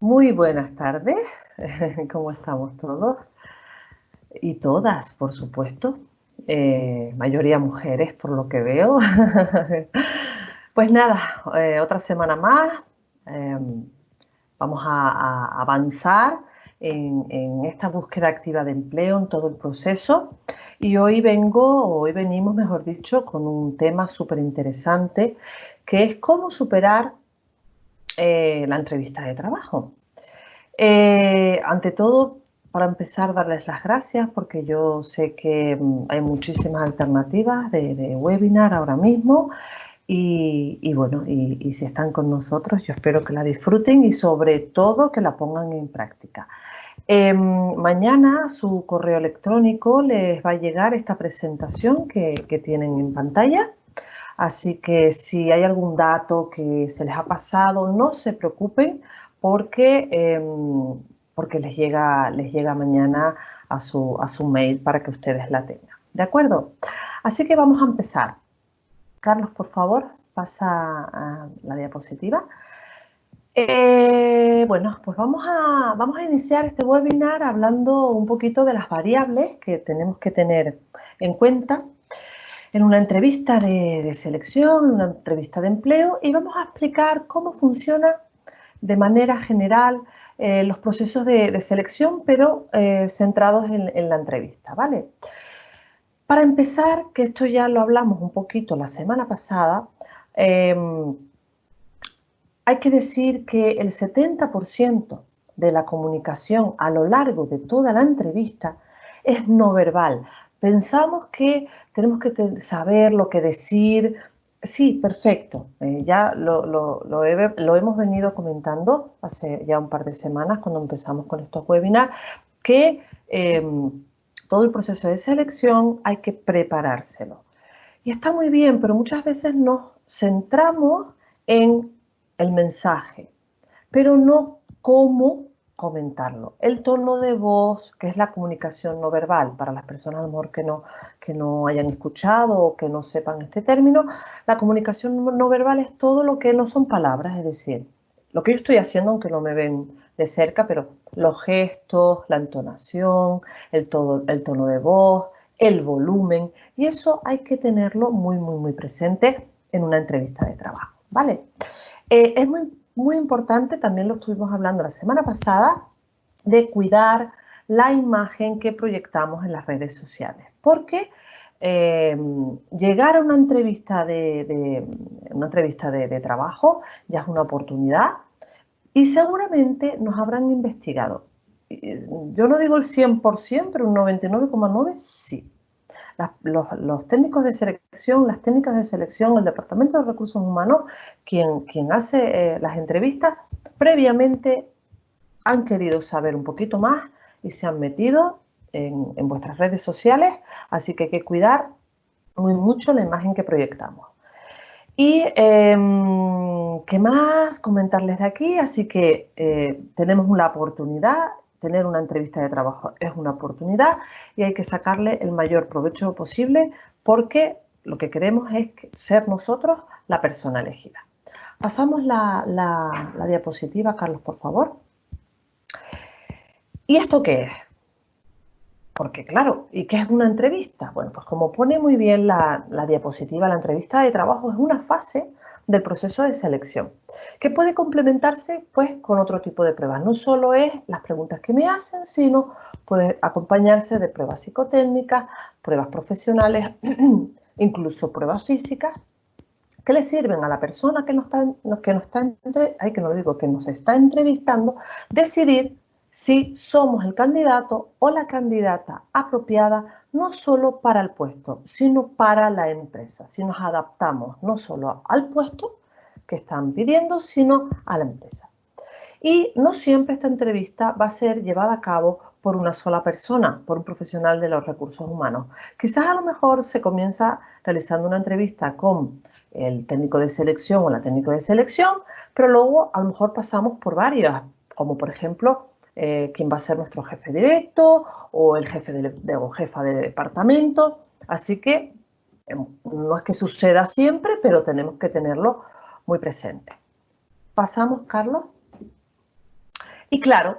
Muy buenas tardes, ¿cómo estamos todos? Y todas, por supuesto. Mayoría mujeres, por lo que veo. Pues nada, otra semana más. eh, Vamos a avanzar en esta búsqueda activa de empleo, en todo el proceso. Y hoy venimos, mejor dicho, con un tema súper interesante, que es cómo superar la entrevista de trabajo. Ante todo, para empezar, darles las gracias porque yo sé que hay muchísimas alternativas de webinar ahora mismo y bueno, y si están con nosotros, yo espero que la disfruten y sobre todo que la pongan en práctica. Mañana a su correo electrónico les va a llegar esta presentación que tienen en pantalla. Así que si hay algún dato que se les ha pasado, no se preocupen porque, porque les llega mañana a su mail para que ustedes la tengan. ¿De acuerdo? Así que vamos a empezar. Carlos, por favor, pasa a la diapositiva. Bueno, pues vamos a iniciar este webinar hablando un poquito de las variables que tenemos que tener en cuenta en una entrevista de selección, en una entrevista de empleo, y vamos a explicar cómo funciona de manera general los procesos de selección, pero centrados en la entrevista, ¿vale? Para empezar, que esto ya lo hablamos un poquito la semana pasada, eh, hay que decir que el 70% de la comunicación a lo largo de toda la entrevista es no verbal. Pensamos que tenemos que saber lo que decir. Sí, perfecto. Ya lo hemos venido comentando hace ya un par de semanas cuando empezamos con estos webinars, que todo el proceso de selección hay que preparárselo. Y está muy bien, pero muchas veces nos centramos en el mensaje, pero no cómo comentarlo. El tono de voz, que es la comunicación no verbal, para las personas a lo mejor que no hayan escuchado o que no sepan este término, la comunicación no verbal es todo lo que no son palabras, es decir, lo que yo estoy haciendo, aunque no me ven de cerca, pero los gestos, la entonación, el tono de voz, el volumen, y eso hay que tenerlo muy presente en una entrevista de trabajo, ¿vale? Es muy importante, también lo estuvimos hablando la semana pasada, de cuidar la imagen que proyectamos en las redes sociales, porque llegar a una entrevista de trabajo ya es una oportunidad y seguramente nos habrán investigado. Yo no digo el 100%, pero un 99,9% sí. Los técnicos de selección, las técnicas de selección, el Departamento de Recursos Humanos, quien hace las entrevistas, previamente han querido saber un poquito más y se han metido en vuestras redes sociales, así que hay que cuidar muy mucho la imagen que proyectamos. Y qué más comentarles de aquí, así que tenemos una oportunidad, tener una entrevista de trabajo es una oportunidad y hay que sacarle el mayor provecho posible porque lo que queremos es ser nosotros la persona elegida. Pasamos la diapositiva, Carlos, por favor. ¿Y esto qué es? Porque claro, ¿y qué es una entrevista? Bueno, pues como pone muy bien la diapositiva, la entrevista de trabajo es una fase del proceso de selección que puede complementarse pues con otro tipo de pruebas. No solo es las preguntas que me hacen, sino puede acompañarse de pruebas psicotécnicas, pruebas profesionales, incluso pruebas físicas que le sirven a la persona que nos está entrevistando decidir si somos el candidato o la candidata apropiada no solo para el puesto, sino para la empresa, si nos adaptamos no solo al puesto que están pidiendo, sino a la empresa. Y no siempre esta entrevista va a ser llevada a cabo por una sola persona, por un profesional de los recursos humanos. Quizás a lo mejor se comienza realizando una entrevista con el técnico de selección o la técnica de selección, pero luego a lo mejor pasamos por varias, como por ejemplo quién va a ser nuestro jefe directo o el jefe o jefa de departamento. Así que no es que suceda siempre, pero tenemos que tenerlo muy presente. Pasamos, Carlos. Y claro,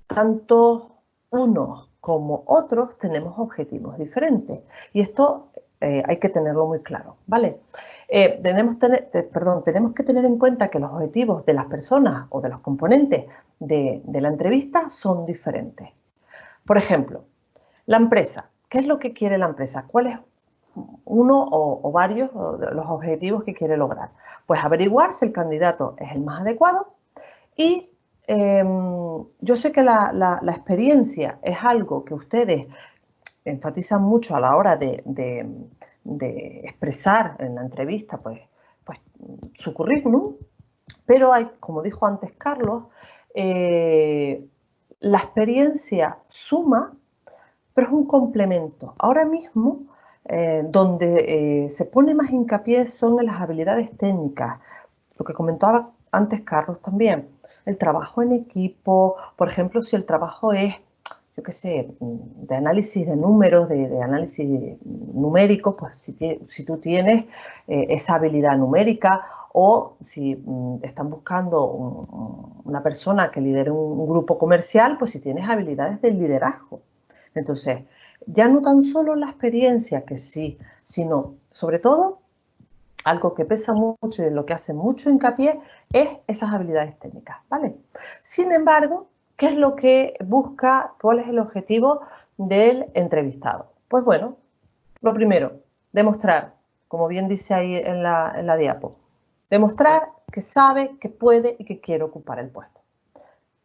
tanto unos como otros tenemos objetivos diferentes y esto hay que tenerlo muy claro, ¿vale? Tenemos que tener en cuenta que los objetivos de las personas o de los componentes de la entrevista son diferentes. Por ejemplo, la empresa. ¿Qué es lo que quiere la empresa? ¿Cuál es uno o varios de los objetivos que quiere lograr? Pues averiguar si el candidato es el más adecuado y yo sé que la experiencia es algo que ustedes enfatizan mucho a la hora de expresar en la entrevista pues su currículum, pero hay, como dijo antes Carlos, la experiencia suma, pero es un complemento. Ahora mismo, donde se pone más hincapié son en las habilidades técnicas, lo que comentaba antes Carlos también, el trabajo en equipo, por ejemplo, si el trabajo es, yo qué sé, de análisis de números, de análisis numérico, pues si tú tienes esa habilidad numérica o si están buscando una persona que lidere un grupo comercial, pues si tienes habilidades de liderazgo. Entonces, ya no tan solo la experiencia, que sí, sino sobre todo algo que pesa mucho y en lo que hace mucho hincapié es esas habilidades técnicas, ¿vale? Sin embargo, ¿qué es lo que busca? ¿Cuál es el objetivo del entrevistado? Pues bueno, lo primero, demostrar, como bien dice ahí en la diapo, demostrar que sabe, que puede y que quiere ocupar el puesto.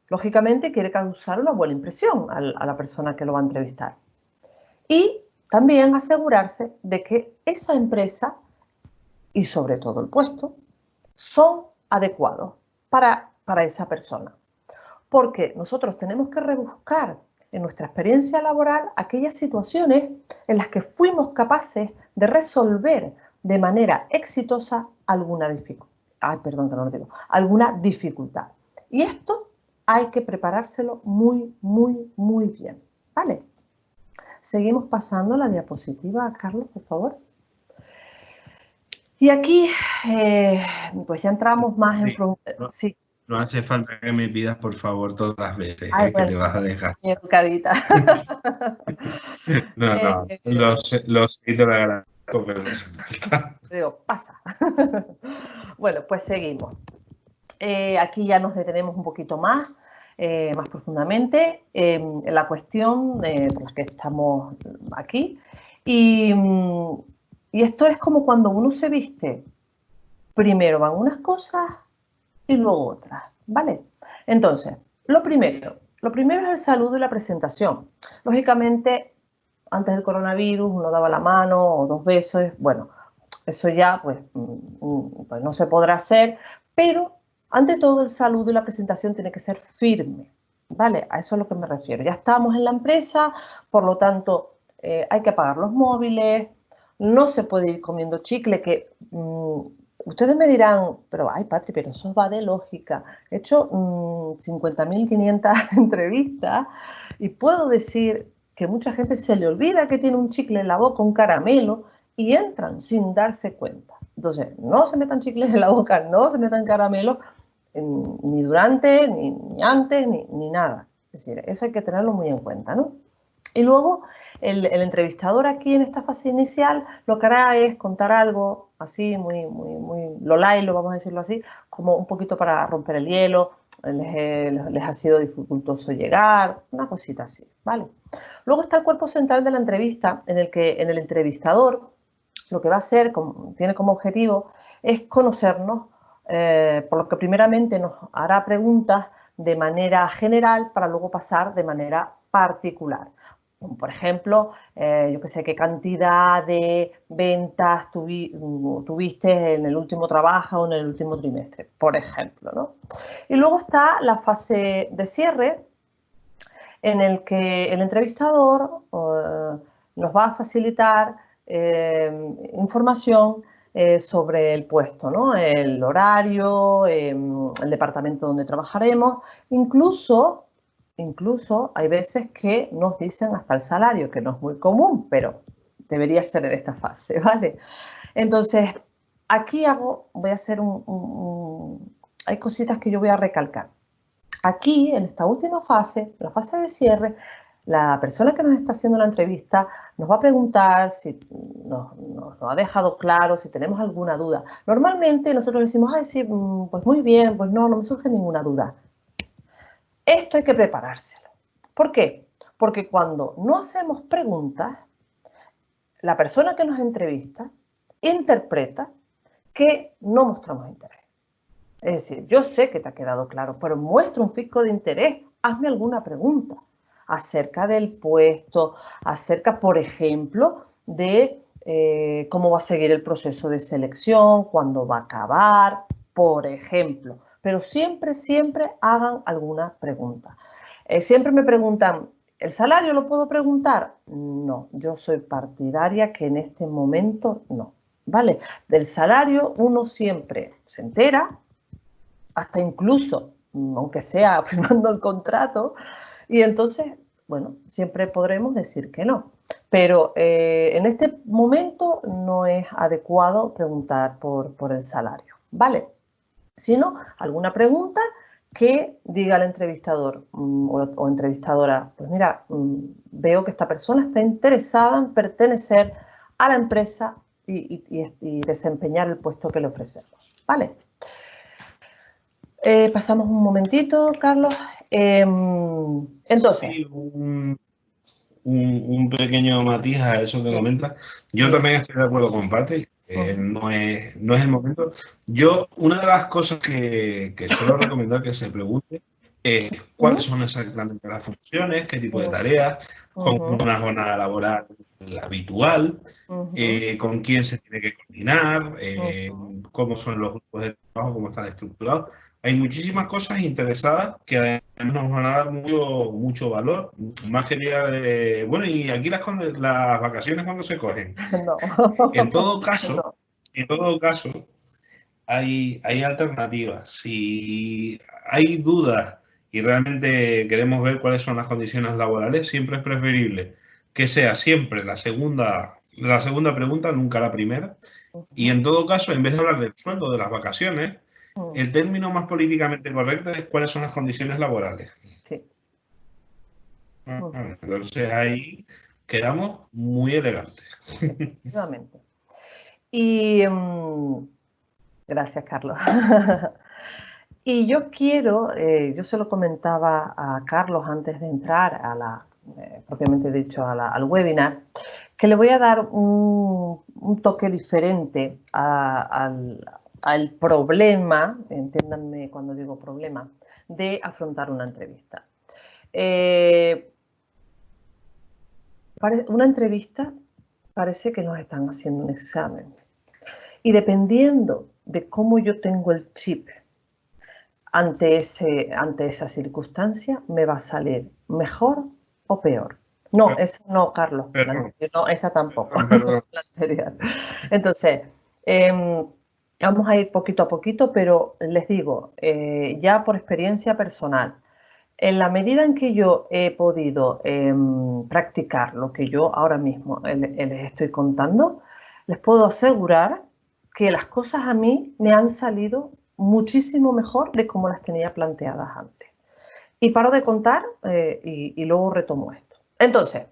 Lógicamente quiere causar una buena impresión a la persona que lo va a entrevistar. Y también asegurarse de que esa empresa y sobre todo el puesto son adecuados para esa persona. Porque nosotros tenemos que rebuscar en nuestra experiencia laboral aquellas situaciones en las que fuimos capaces de resolver de manera exitosa alguna dificultad. Y esto hay que preparárselo muy, muy, muy bien, ¿vale? Seguimos pasando la diapositiva, Carlos, por favor. Y aquí, pues ya entramos más en... Sí. No hace falta que me pidas, por favor, todas las veces, Ay, que bueno, te vas a dejar. muy educadita. No, lo sé, te lo agradezco, pero no hace falta. Digo, pasa. Bueno, pues seguimos. Aquí ya nos detenemos un poquito más, más profundamente en la cuestión por la que estamos aquí. Y esto es como cuando uno se viste. Primero van unas cosas y luego otras, ¿vale? Entonces, lo primero es el saludo y la presentación. Lógicamente, antes del coronavirus uno daba la mano o 2 besos, bueno, eso ya pues no se podrá hacer, pero ante todo el saludo y la presentación tiene que ser firme, ¿vale? A eso es a lo que me refiero. Ya estamos en la empresa, por lo tanto hay que apagar los móviles, no se puede ir comiendo chicle, que ustedes me dirán, pero ay Patri, pero eso va de lógica. He hecho 50.500 entrevistas y puedo decir que mucha gente se le olvida que tiene un chicle en la boca, un caramelo, y entran sin darse cuenta. Entonces, no se metan chicles en la boca, no se metan caramelos, ni durante, ni antes, ni nada. Es decir, eso hay que tenerlo muy en cuenta, ¿no? Y luego, el entrevistador aquí en esta fase inicial lo que hará es contar algo así, muy lolailo, vamos a decirlo así, como un poquito para romper el hielo, les ha sido dificultoso llegar, una cosita así, ¿vale? Luego está el cuerpo central de la entrevista, en el que el entrevistador lo que va a hacer, tiene como objetivo, es conocernos, por lo que primeramente nos hará preguntas de manera general para luego pasar de manera particular. Por ejemplo, yo qué sé, qué cantidad de ventas tuviste en el último trabajo o en el último trimestre, por ejemplo, ¿no? Y luego está la fase de cierre, en el que el entrevistador nos va a facilitar información sobre el puesto, ¿no? El horario, el departamento donde trabajaremos, incluso hay veces que nos dicen hasta el salario, que no es muy común, pero debería ser en esta fase, ¿vale? Entonces, aquí voy a hacer hay cositas que yo voy a recalcar. Aquí, en esta última fase, la fase de cierre, la persona que nos está haciendo la entrevista nos va a preguntar si nos ha dejado claro, si tenemos alguna duda. Normalmente nosotros decimos, ay, sí, pues muy bien, pues no me surge ninguna duda. Esto hay que preparárselo. ¿Por qué? Porque cuando no hacemos preguntas, la persona que nos entrevista interpreta que no mostramos interés. Es decir, yo sé que te ha quedado claro, pero muestra un pico de interés. Hazme alguna pregunta acerca del puesto, acerca, por ejemplo, de cómo va a seguir el proceso de selección, cuándo va a acabar, por ejemplo. Pero siempre, siempre hagan alguna pregunta. Siempre me preguntan, ¿el salario lo puedo preguntar? No, yo soy partidaria que en este momento no. ¿Vale? Del salario uno siempre se entera, hasta incluso, aunque sea firmando el contrato, y entonces, bueno, siempre podremos decir que no. Pero en este momento no es adecuado preguntar por el salario, ¿vale? Sino alguna pregunta que diga el entrevistador o entrevistadora, pues mira, veo que esta persona está interesada en pertenecer a la empresa y desempeñar el puesto que le ofrecemos, ¿vale? Pasamos un momentito, Carlos. Entonces. Sí, un pequeño matiz a eso que comentas. Yo también estoy de acuerdo con Patrick. No es el momento. Yo, una de las cosas que suelo recomendar que se pregunte es cuáles son exactamente las funciones, qué tipo de tareas, cómo una jornada laboral habitual, con quién se tiene que coordinar, cómo son los grupos de trabajo, cómo están estructurados. Hay muchísimas cosas interesadas que además nos van a dar mucho valor, más que ya de, bueno, y aquí las vacaciones cuando se cogen. No. En todo caso, hay alternativas. Si hay dudas y realmente queremos ver cuáles son las condiciones laborales, siempre es preferible que sea siempre la segunda pregunta, nunca la primera. Y en todo caso, en vez de hablar del sueldo, de las vacaciones, el término más políticamente correcto es cuáles son las condiciones laborales. Sí. Entonces ahí quedamos muy elegantes. Efectivamente. Y gracias, Carlos. Y yo quiero, yo se lo comentaba a Carlos antes de entrar a propiamente dicho, al webinar, que le voy a dar un toque diferente al problema, entiéndanme cuando digo problema, de afrontar una entrevista. Una entrevista parece que nos están haciendo un examen. Y dependiendo de cómo yo tengo el chip ante esa circunstancia, me va a salir mejor o peor. No, esa no, Carlos. No, esa tampoco. La anterior. Entonces, vamos a ir poquito a poquito, pero les digo, ya por experiencia personal, en la medida en que yo he podido practicar lo que yo ahora mismo les estoy contando, les puedo asegurar que las cosas a mí me han salido muchísimo mejor de como las tenía planteadas antes. Y paro de contar y luego retomo esto. Entonces,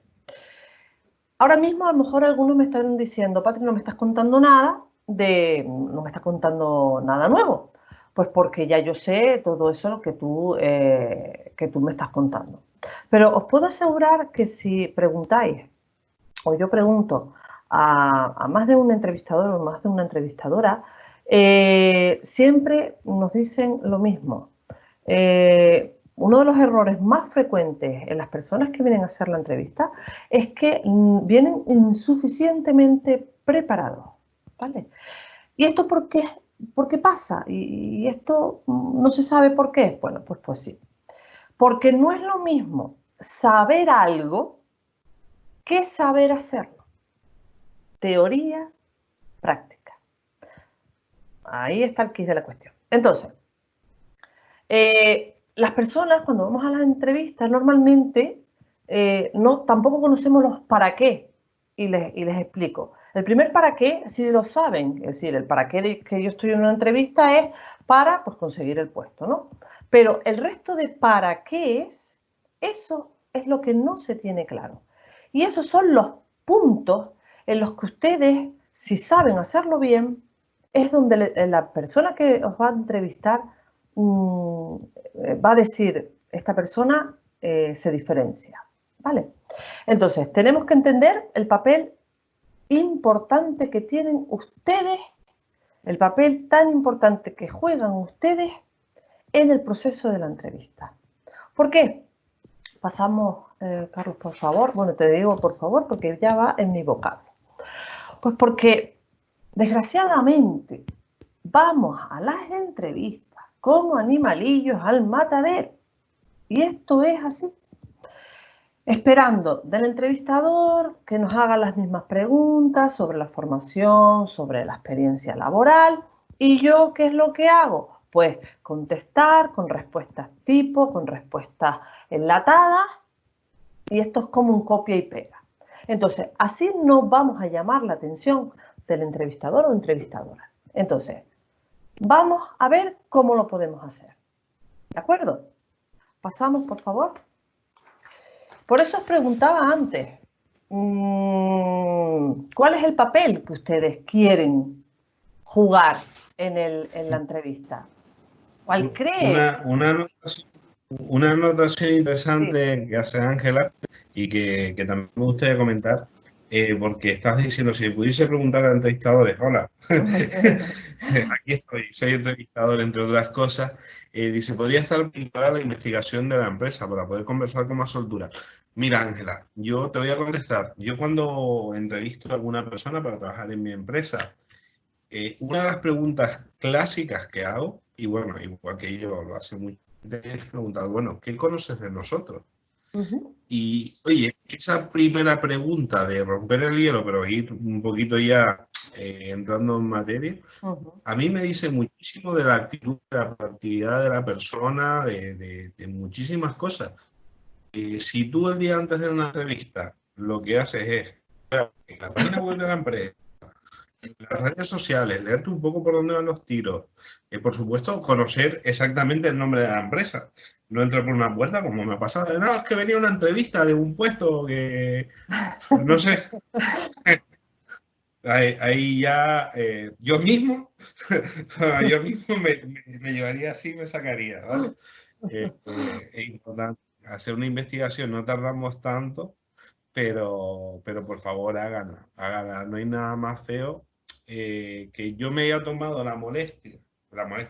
ahora mismo a lo mejor algunos me están diciendo, Patri, no me estás contando nada no me estás contando nada nuevo. Pues porque ya yo sé todo eso que tú me estás contando. Pero os puedo asegurar que si preguntáis, o yo pregunto a más de un entrevistador o más de una entrevistadora, siempre nos dicen lo mismo. Uno de los errores más frecuentes en las personas que vienen a hacer la entrevista es que vienen insuficientemente preparados, ¿vale? ¿Y esto por qué pasa? ¿Y esto no se sabe por qué? Bueno, pues sí. Porque no es lo mismo saber algo que saber hacerlo. Teoría, práctica. Ahí está el quid de la cuestión. Entonces, las personas cuando vamos a las entrevistas normalmente tampoco conocemos los para qué y les explico. El primer para qué, sí lo saben, es decir, el para qué de que yo estoy en una entrevista es para pues, conseguir el puesto, ¿no? Pero el resto de para qué es, eso es lo que no se tiene claro. Y esos son los puntos en los que ustedes, si saben hacerlo bien, es donde la persona que os va a entrevistar va a decir, esta persona se diferencia, ¿vale? Entonces, tenemos que entender el papel importante que tienen ustedes, el papel tan importante que juegan ustedes en el proceso de la entrevista. ¿Por qué? Pasamos, Carlos, por favor. Bueno, te digo por favor porque ya va en mi vocablo. Pues porque, desgraciadamente, vamos a las entrevistas como animalillos al matadero. Y esto es así. Esperando del entrevistador que nos haga las mismas preguntas sobre la formación, sobre la experiencia laboral. ¿Y yo qué es lo que hago? Pues contestar con respuestas tipo, con respuestas enlatadas, y esto es como un copia y pega. Entonces, así no vamos a llamar la atención del entrevistador o entrevistadora. Entonces, vamos a ver cómo lo podemos hacer. ¿De acuerdo? Pasamos, por favor. Por eso os preguntaba antes, ¿cuál es el papel que ustedes quieren jugar en la entrevista? ¿Cuál cree? Una anotación interesante Sí. que hace Ángela y que también me gustaría comentar, porque estás diciendo, si pudiese preguntar a entrevistadores, hola, aquí estoy, soy entrevistador, entre otras cosas, dice, podría estar vinculada a la investigación de la empresa para poder conversar con más soltura. Mira, Ángela, yo te voy a contestar. Yo cuando entrevisto a alguna persona para trabajar en mi empresa, una de las preguntas clásicas que hago, y bueno, igual que yo lo hace mucho, es preguntar, bueno, ¿qué conoces de nosotros? Y, oye, esa primera pregunta de romper el hielo, pero ir un poquito ya entrando en materia, a mí me dice muchísimo de la actitud, de la proactividad de la persona, de muchísimas cosas. Si tú el día antes de una entrevista lo que haces es, en la página web de la empresa, en las redes sociales, leerte un poco por dónde van los tiros. Por supuesto, conocer exactamente el nombre de la empresa. No entrar por una puerta, como me ha pasado. No, es que venía una entrevista de un puesto que, no sé, ahí ya yo mismo, me llevaría así y me sacaría, ¿vale? Es importante hacer una investigación, no tardamos tanto, pero por favor háganla, háganla. No hay nada más feo que yo me haya tomado la molestia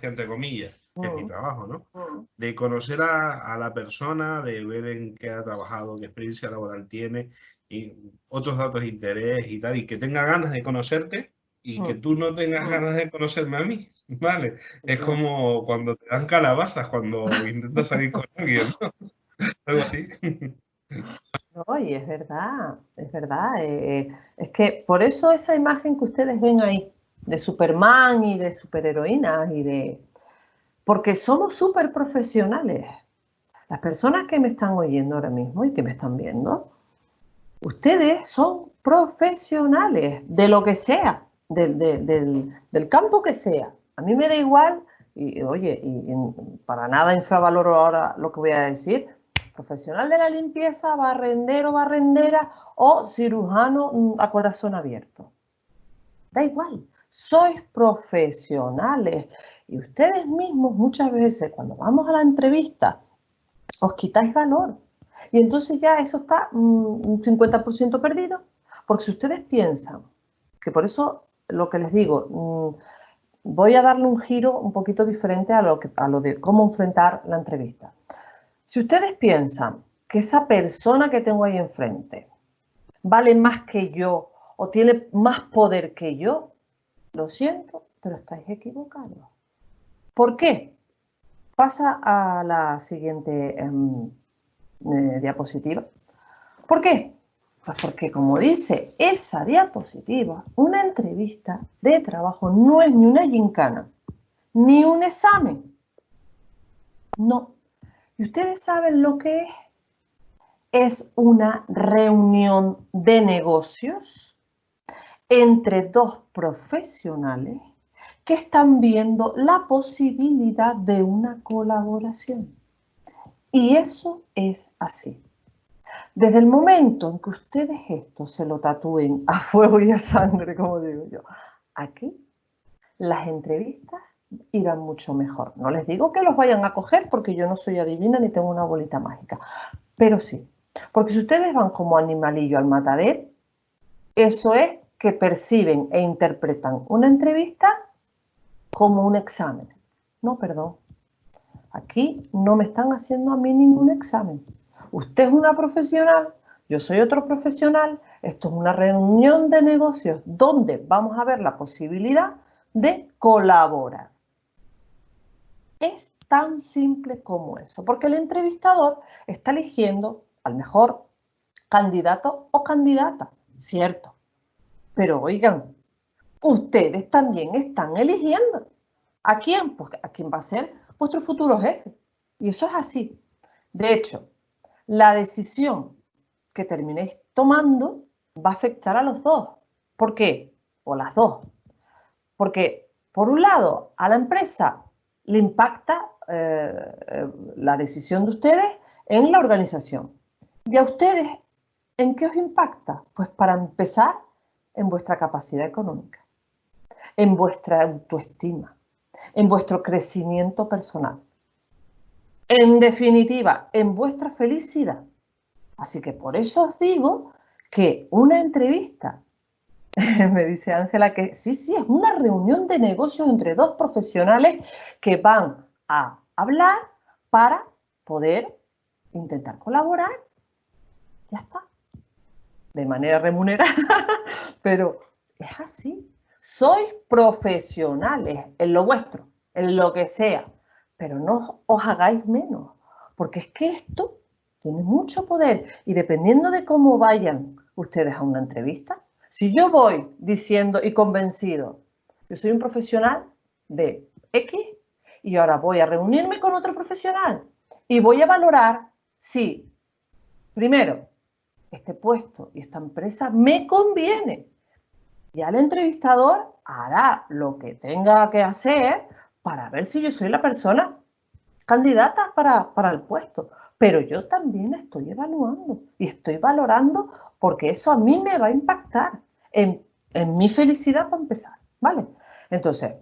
entre comillas, que es mi trabajo, ¿no? De conocer a la persona, de ver en qué ha trabajado, qué experiencia laboral tiene, y otros datos de interés y tal, y que tenga ganas de conocerte y que tú no tengas ganas de conocerme a mí, ¿vale? Es como cuando te dan calabazas, cuando intentas salir con alguien, ¿no? Algo así. No, y es verdad, es verdad. Es que por eso esa imagen que ustedes ven ahí de Superman y de superheroínas porque somos súper profesionales. Las personas que me están oyendo ahora mismo y que me están viendo, ustedes son profesionales de lo que sea, del campo que sea. A mí me da igual, y oye, para nada infravaloro ahora lo que voy a decir, profesional de la limpieza, barrendero, barrendera o cirujano a corazón abierto. Da igual, sois profesionales y ustedes mismos muchas veces cuando vamos a la entrevista os quitáis valor y entonces ya eso está un 50% perdido, porque si ustedes piensan, que por eso lo que les digo, voy a darle un giro un poquito diferente a lo de cómo enfrentar la entrevista. Si ustedes piensan que esa persona que tengo ahí enfrente vale más que yo o tiene más poder que yo, lo siento, pero estáis equivocados. ¿Por qué? Pasa a la siguiente diapositiva. ¿Por qué? Pues porque, como dice esa diapositiva, una entrevista de trabajo no es ni una gincana, ni un examen. No. ¿Y ustedes saben lo que es? Es una reunión de negocios entre dos profesionales que están viendo la posibilidad de una colaboración. Y eso es así. Desde el momento en que ustedes esto se lo tatúen a fuego y a sangre, como digo yo, aquí las entrevistas irán mucho mejor. No les digo que los vayan a coger porque yo no soy adivina ni tengo una bolita mágica, pero sí. Porque si ustedes van como animalillo al matadero, eso es que perciben e interpretan una entrevista como un examen. No, perdón. Aquí no me están haciendo a mí ningún examen. Usted es una profesional, yo soy otro profesional. Esto es una reunión de negocios donde vamos a ver la posibilidad de colaborar. Es tan simple como eso, porque el entrevistador está eligiendo al mejor candidato o candidata, cierto. Pero oigan, ustedes también están eligiendo. ¿A quién? Pues a quién va a ser vuestro futuro jefe. Y eso es así. De hecho, la decisión que terminéis tomando va a afectar a los dos. ¿Por qué? O las dos. Porque, por un lado, a la empresa le impacta la decisión de ustedes en la organización. ¿Y a ustedes en qué os impacta? Pues para empezar, en vuestra capacidad económica, en vuestra autoestima, en vuestro crecimiento personal. En definitiva, en vuestra felicidad. Así que por eso os digo que una entrevista, me dice Ángela que sí, es una reunión de negocios entre dos profesionales que van a hablar para poder intentar colaborar. Ya está. De manera remunerada, pero es así. Sois profesionales en lo vuestro, en lo que sea, pero no os hagáis menos, porque es que esto tiene mucho poder y dependiendo de cómo vayan ustedes a una entrevista, si yo voy diciendo y convencido, yo soy un profesional de X y ahora voy a reunirme con otro profesional y voy a valorar si, primero, este puesto y esta empresa me conviene. Ya el entrevistador hará lo que tenga que hacer para ver si yo soy la persona candidata para el puesto. Pero yo también estoy evaluando y estoy valorando porque eso a mí me va a impactar en mi felicidad para empezar, ¿vale? Entonces,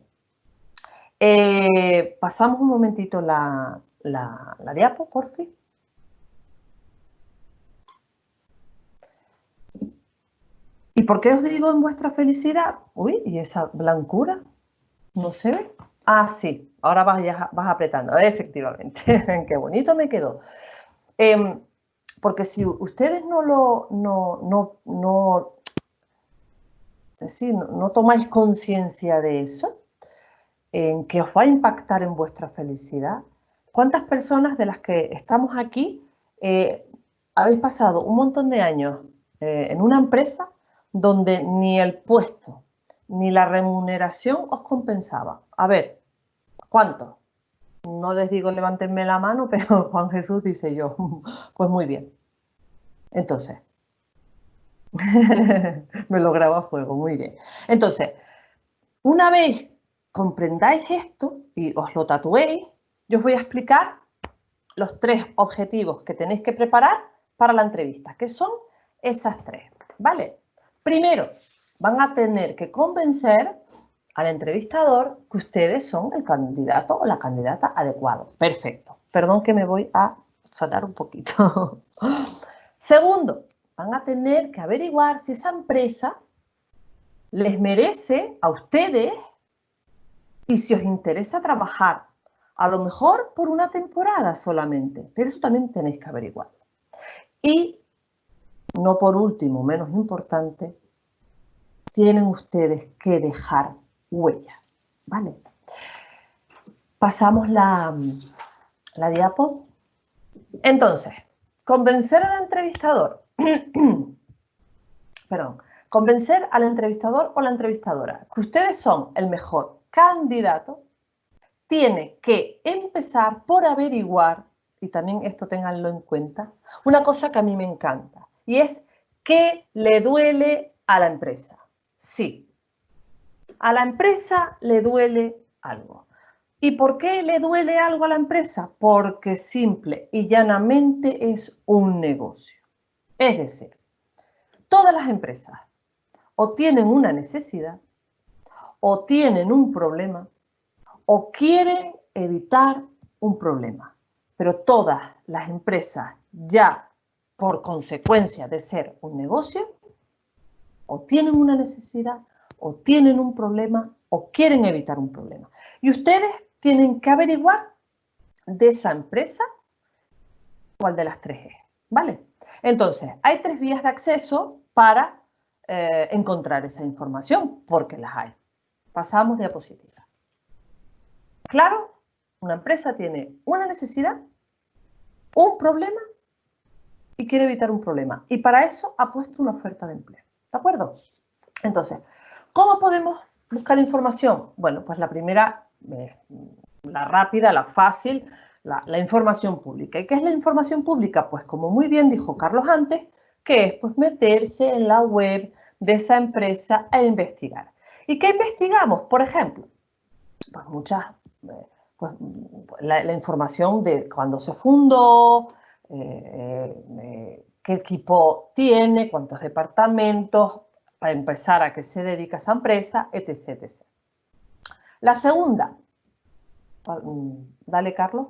pasamos un momentito la diapo, por fin. ¿Y por qué os digo en vuestra felicidad? Uy, ¿y esa blancura? ¿No se ve? Ah, sí, ahora vas apretando, efectivamente. Qué bonito me quedó. Porque si ustedes no tomáis conciencia de eso, en que os va a impactar en vuestra felicidad, ¿cuántas personas de las que estamos aquí habéis pasado un montón de años en una empresa donde ni el puesto ni la remuneración os compensaba? A ver, ¿cuántos? No les digo levántenme la mano, pero Juan Jesús dice yo, pues muy bien. Entonces, me lo grabo a fuego, muy bien. Entonces, una vez comprendáis esto y os lo tatuéis, yo os voy a explicar los 3 objetivos que tenéis que preparar para la entrevista, que son esas 3, ¿vale? Primero, van a tener que convencer al entrevistador que ustedes son el candidato o la candidata adecuado. Perfecto. Perdón que me voy a sonar un poquito. Segundo, van a tener que averiguar si esa empresa les merece a ustedes y si os interesa trabajar, a lo mejor por una temporada solamente, pero eso también tenéis que averiguar. Y, no por último, menos importante, tienen ustedes que dejar huella, ¿vale? Pasamos la diapo. Entonces, convencer al entrevistador, perdón, convencer al entrevistador o la entrevistadora que ustedes son el mejor candidato, tiene que empezar por averiguar, y también esto ténganlo en cuenta, una cosa que a mí me encanta, y es qué le duele a la empresa. Sí, a la empresa le duele algo. ¿Y por qué le duele algo a la empresa? Porque simple y llanamente es un negocio. Es decir, todas las empresas o tienen una necesidad, o tienen un problema, o quieren evitar un problema. Pero todas las empresas, ya por consecuencia de ser un negocio, o tienen una necesidad, o tienen un problema, o quieren evitar un problema. Y ustedes tienen que averiguar de esa empresa cuál de las tres es, ¿vale? Entonces, hay tres vías de acceso para encontrar esa información, porque las hay. Pasamos diapositiva. Claro, una empresa tiene una necesidad, un problema y quiere evitar un problema. Y para eso ha puesto una oferta de empleo. ¿De acuerdo? Entonces, ¿cómo podemos buscar información? Bueno, pues la primera, la rápida, la fácil, la información pública. ¿Y qué es la información pública? Pues como muy bien dijo Carlos antes, que es pues meterse en la web de esa empresa e investigar. ¿Y qué investigamos? Por ejemplo, pues muchas, pues, la información de cuándo se fundó, qué equipo tiene, cuántos departamentos, para empezar a qué se dedica esa empresa, etc, etc. La segunda, dale Carlos,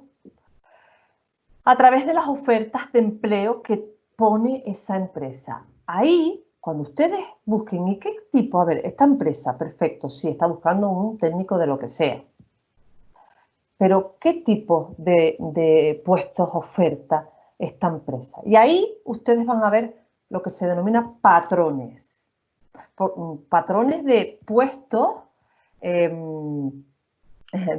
a través de las ofertas de empleo que pone esa empresa. Ahí, cuando ustedes busquen, ¿y qué tipo? A ver, esta empresa, perfecto, sí, está buscando un técnico de lo que sea. Pero, ¿qué tipo de puestos oferta esta empresa? Y ahí ustedes van a ver lo que se denomina patrones. Patrones de puestos.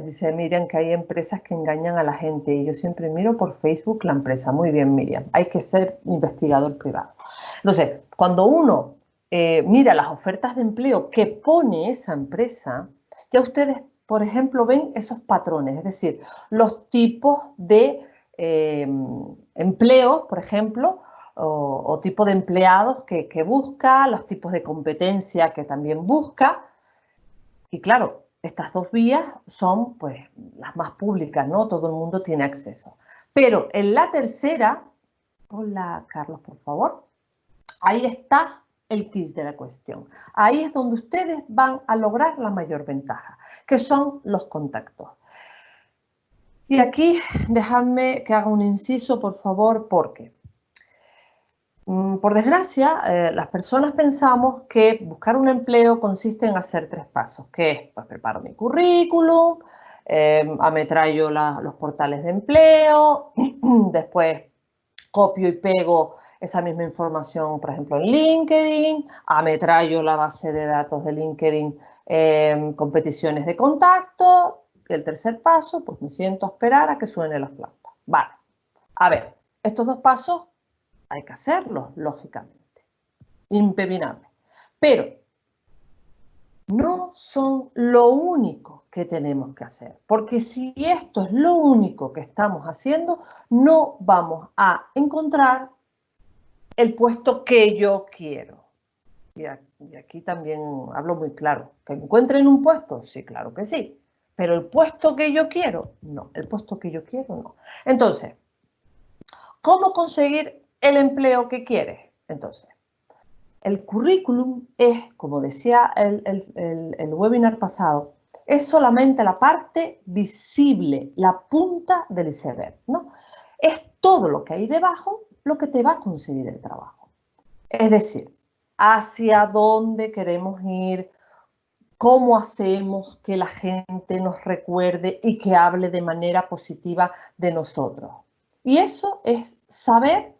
Dice Miriam que hay empresas que engañan a la gente y yo siempre miro por Facebook la empresa. Muy bien, Miriam. Hay que ser investigador privado. Entonces, cuando uno mira las ofertas de empleo que pone esa empresa, ya ustedes, por ejemplo, ven esos patrones, es decir, los tipos de empleos, por ejemplo, o tipo de empleados que busca, los tipos de competencia que también busca. Y claro, estas dos vías son pues las más públicas, ¿no? Todo el mundo tiene acceso. Pero en la tercera, hola Carlos, por favor, ahí está el kit de la cuestión. Ahí es donde ustedes van a lograr la mayor ventaja, que son los contactos. Y aquí dejadme que haga un inciso, por favor, porque por desgracia, las personas pensamos que buscar un empleo consiste en hacer tres pasos, que es, pues preparo mi currículum, ametrallo los portales de empleo, después copio y pego esa misma información, por ejemplo, en LinkedIn, ametrallo la base de datos de LinkedIn con peticiones de contacto, y el tercer paso, pues me siento a esperar a que suene la flauta. Vale, a ver, estos dos pasos hay que hacerlo, lógicamente, impepinable. Pero no son lo único que tenemos que hacer, porque si esto es lo único que estamos haciendo, no vamos a encontrar el puesto que yo quiero. Y aquí también hablo muy claro. ¿Que encuentren un puesto? Sí, claro que sí. Pero el puesto que yo quiero, no. El puesto que yo quiero, no. Entonces, ¿cómo conseguir el empleo que quieres? Entonces, el currículum es, como decía el webinar pasado, es solamente la parte visible, la punta del iceberg, ¿no? Es todo lo que hay debajo lo que te va a conseguir el trabajo. Es decir, hacia dónde queremos ir, cómo hacemos que la gente nos recuerde y que hable de manera positiva de nosotros. Y eso es saber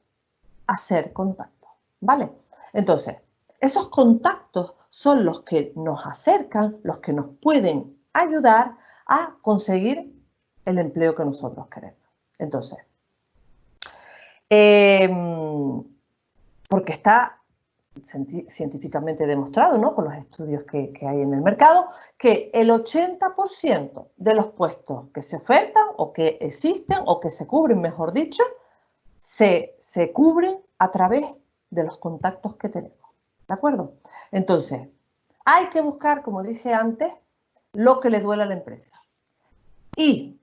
hacer contacto, ¿vale? Entonces, esos contactos son los que nos acercan, los que nos pueden ayudar a conseguir el empleo que nosotros queremos. Entonces, porque está científicamente demostrado, ¿no?, con los estudios que hay en el mercado, que el 80% de los puestos que se ofertan o que existen o que se cubren, mejor dicho, se cubren a través de los contactos que tenemos, ¿de acuerdo? Entonces, hay que buscar, como dije antes, lo que le duele a la empresa. Y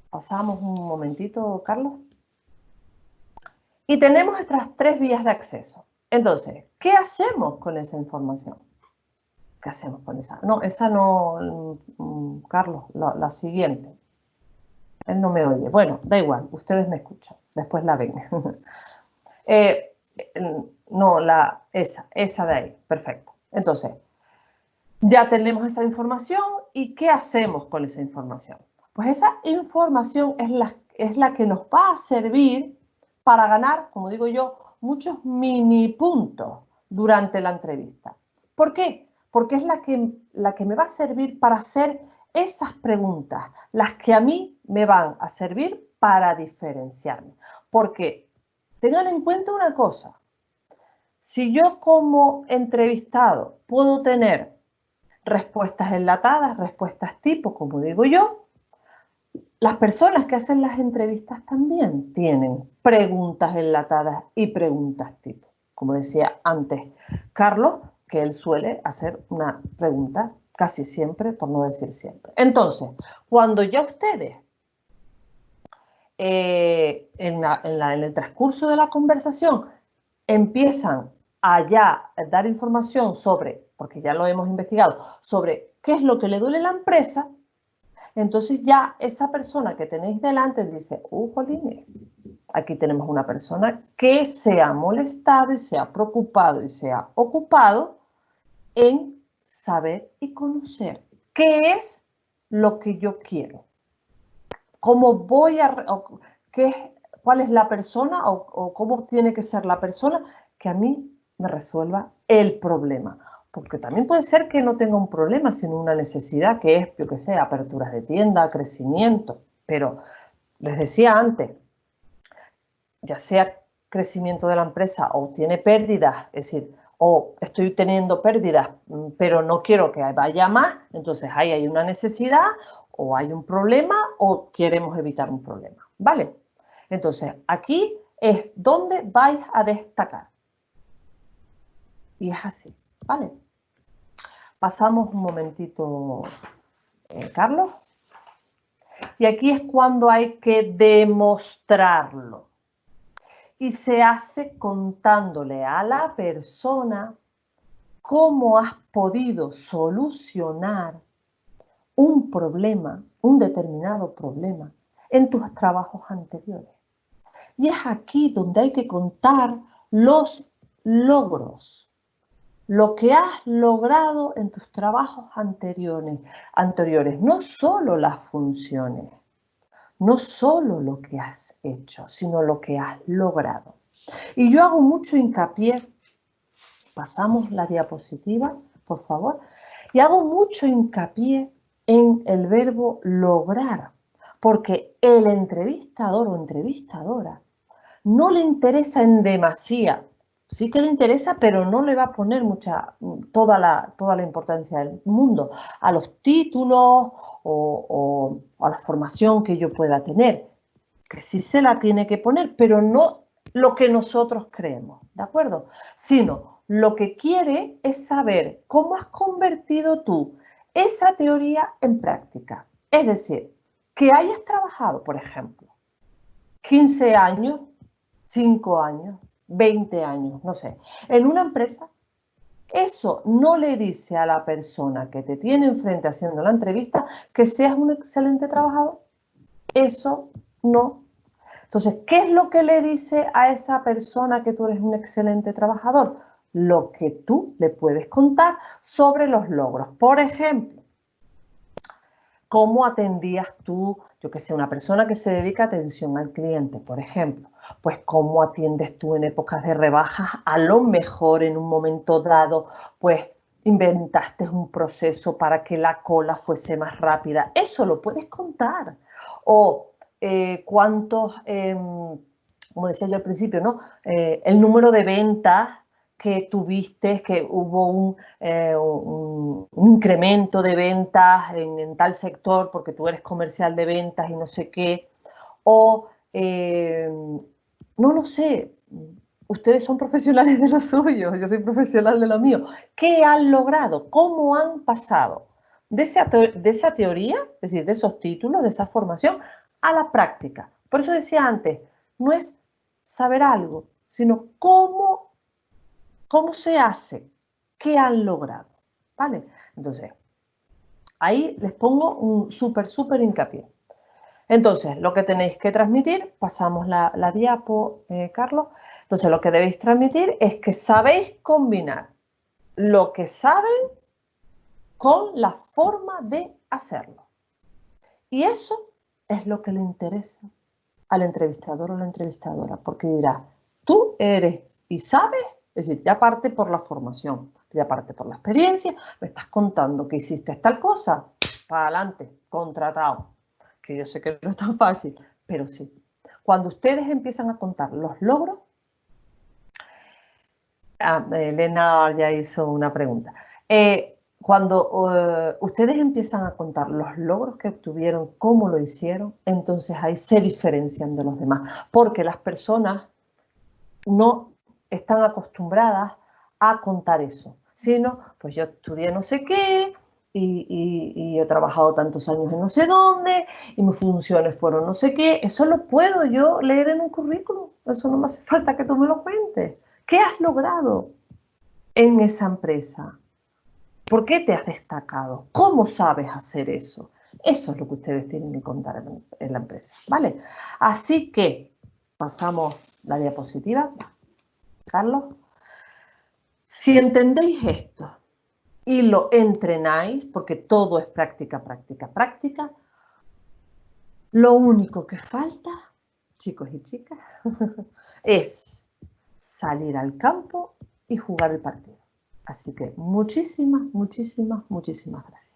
pasamos un momentito, Carlos. Y tenemos estas 3 vías de acceso. Entonces, ¿qué hacemos con esa información? ¿Qué hacemos con esa? No, esa no, Carlos, la siguiente. Él no me oye. Bueno, da igual, ustedes me escuchan, después la ven. No, esa de ahí, perfecto. Entonces, ya tenemos esa información y ¿qué hacemos con esa información? Pues esa información es la que nos va a servir para ganar, como digo yo, muchos mini puntos durante la entrevista. ¿Por qué? Porque es la que me va a servir para hacer esas preguntas, las que a mí me van a servir para diferenciarme. Porque tengan en cuenta una cosa, si yo como entrevistado puedo tener respuestas enlatadas, respuestas tipo, como digo yo, las personas que hacen las entrevistas también tienen preguntas enlatadas y preguntas tipo. Como decía antes Carlos, que él suele hacer una pregunta casi siempre, por no decir siempre. Entonces, cuando ya ustedes en el transcurso de la conversación empiezan a ya dar información sobre, porque ya lo hemos investigado, sobre qué es lo que le duele a la empresa, entonces ya esa persona que tenéis delante dice, jolines, aquí tenemos una persona que se ha molestado y se ha preocupado y se ha ocupado en saber y conocer qué es lo que yo quiero. ¿Cómo voy a, cuál es la persona o cómo tiene que ser la persona que a mí me resuelva el problema? Porque también puede ser que no tenga un problema, sino una necesidad que es, yo qué sé, aperturas de tienda, crecimiento. Pero les decía antes, ya sea crecimiento de la empresa o tiene pérdidas, es decir, o estoy teniendo pérdidas, pero no quiero que vaya más, entonces ahí hay una necesidad o hay un problema o queremos evitar un problema, ¿vale? Entonces, aquí es donde vais a destacar. Y es así, ¿vale? Pasamos un momentito, Carlos. Y aquí es cuando hay que demostrarlo. Y se hace contándole a la persona cómo has podido solucionar un problema, un determinado problema, en tus trabajos anteriores. Y es aquí donde hay que contar los logros, lo que has logrado en tus trabajos anteriores, no solo las funciones, no solo lo que has hecho, sino lo que has logrado. Y yo hago mucho hincapié, pasamos la diapositiva, por favor, y hago mucho hincapié en el verbo lograr, porque el entrevistador o entrevistadora no le interesa en demasía, sí que le interesa, pero no le va a poner toda la importancia del mundo a los títulos o a la formación que yo pueda tener, que sí se la tiene que poner, pero no lo que nosotros creemos, ¿de acuerdo? Sino lo que quiere es saber cómo has convertido tú esa teoría en práctica. Es decir, que hayas trabajado, por ejemplo, 15 años, 5 años, 20 años, no sé, en una empresa, eso no le dice a la persona que te tiene enfrente haciendo la entrevista que seas un excelente trabajador. Eso no. Entonces, ¿qué es lo que le dice a esa persona que tú eres un excelente trabajador? Lo que tú le puedes contar sobre los logros. Por ejemplo, ¿cómo atendías tú, yo que sé, una persona que se dedica a atención al cliente, por ejemplo? Pues cómo atiendes tú en épocas de rebajas, a lo mejor en un momento dado, pues inventaste un proceso para que la cola fuese más rápida. Eso lo puedes contar. O cuántos, como decía yo al principio, ¿no? El número de ventas que tuviste, que hubo un incremento de ventas en tal sector porque tú eres comercial de ventas y no sé qué, o no lo sé, Ustedes son profesionales de lo suyo, yo soy profesional de lo mío. ¿Qué han logrado? ¿Cómo han pasado de esa teoría, es decir, de esos títulos, de esa formación, a la práctica? Por eso decía antes, no es saber algo, sino cómo se hace, qué han logrado, ¿vale? Entonces, ahí les pongo un súper hincapié. Entonces, lo que tenéis que transmitir, pasamos la diapo, Carlos. Entonces, lo que debéis transmitir es que sabéis combinar lo que saben con la forma de hacerlo. Y eso es lo que le interesa al entrevistador o la entrevistadora, porque dirá, tú eres y sabes, es decir, ya parte por la formación, ya parte por la experiencia, me estás contando que hiciste tal cosa, para adelante, contratado. Que yo sé que no es tan fácil, pero sí. Cuando ustedes empiezan a contar los logros, Elena ya hizo una pregunta. Cuando ustedes empiezan a contar los logros que obtuvieron, cómo lo hicieron, entonces ahí se diferencian de los demás, porque las personas no están acostumbradas a contar eso, sino, pues yo estudié no sé qué, y he trabajado tantos años en no sé dónde, y mis funciones fueron no sé qué. Eso lo puedo yo leer en un currículum, eso no me hace falta que tú me lo cuentes. ¿Qué has logrado en esa empresa? ¿Por qué te has destacado? ¿Cómo sabes hacer eso? Eso es lo que ustedes tienen que contar en la empresa, ¿vale? Así que pasamos la diapositiva, Carlos. Si entendéis esto y lo entrenáis, porque todo es práctica, práctica, práctica, lo único que falta, chicos y chicas, es salir al campo y jugar el partido. Así que muchísimas gracias.